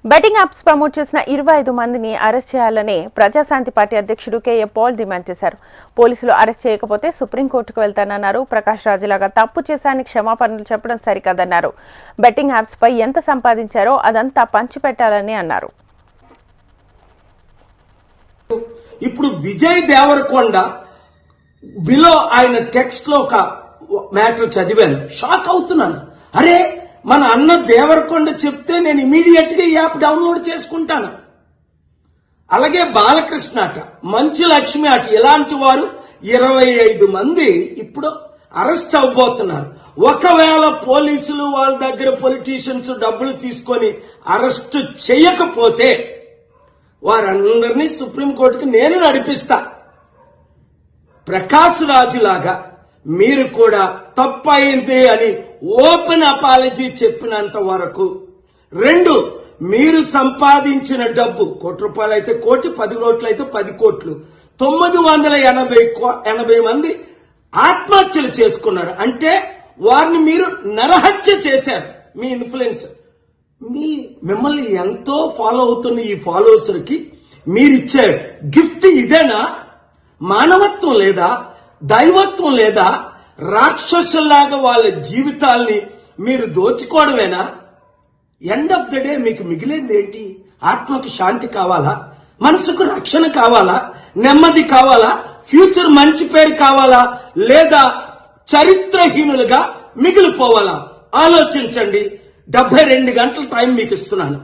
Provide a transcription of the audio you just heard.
Betting apps promote చేసిన 25 మందిని arrest చేయాలని ప్రజాశాంతి పార్టీ అధ్యక్షుడు కేఏ పాల్ డిమాండ్ చేశారు. పోలీసులు అరెస్ట్ చేయకపోతే సుప్రీంకోర్టుకు వెళ్తానన్నారు. ప్రకాష్ రాజులాగా తప్పు చేశానికి క్షమాపణలు చెప్పడం సరికాదన్నారు. బెట్టింగ్ యాప్స్ పై ఎంత సంపాదించారో అదంతా పంచిపెట్టాలని అన్నారు. ఇప్పుడు విజయ్ దేవరకొండ బిలో ఆయన టెక్స్ట్ లో ఒక మ్యాటర్ చదివాను, షాక్ అవుతున్నాను. అరే, మన అన్న దేవరకొండ చెప్తే నేను ఇమీడియట్ గా ఈ యాప్ డౌన్లోడ్ చేసుకుంటాను. అలాగే బాలకృష్ణ అట, మంచు లక్ష్మి అట, ఇలాంటి వారు 25 మంది ఇప్పుడు అరెస్ట్ అవ్వబోతున్నారు. ఒకవేళ పోలీసులు వాళ్ళ దగ్గర పొలిటీషియన్స్ డబ్బులు తీసుకొని అరెస్ట్ చేయకపోతే వారందరినీ సుప్రీంకోర్టుకి నేను నడిపిస్తా. ప్రకాష్ రాజు లాగా మీరు కూడా తప్పయింది అని ఓపెన్ అపాలజీ చెప్పినంత వరకు, 2 మీరు సంపాదించిన డబ్బు ₹1 అయితే 1 కోటి, 10 కోట్లు అయితే 10 కోట్లు, 980 మంది ఆత్మహత్యలు చేసుకున్నారు. అంటే వారిని మీరు నరహత్య చేశారు. మీ ఇన్ఫ్లుయెన్స్, మిమ్మల్ని ఎంతో ఫాలో అవుతున్న ఈ ఫాలోవర్స్కి మీరిచ్చే గిఫ్ట్ ఇదేనా? మానవత్వం లేదా? దైవత్వం లేదా? రాక్షసుల్లాగా వాళ్ళ జీవితాల్ని మీరు దోచుకోవడమేనా? ఎండ్ ఆఫ్ ద డే మీకు మిగిలింది ఏంటి? ఆత్మకు శాంతి కావాలా? మనసుకు రక్షణ కావాలా? నెమ్మది కావాలా? ఫ్యూచర్ మంచి పేరు కావాలా? లేదా చరిత్రహీనులుగా మిగిలిపోవాలా? ఆలోచించండి. 72 గంటల టైం మీకు ఇస్తున్నాను.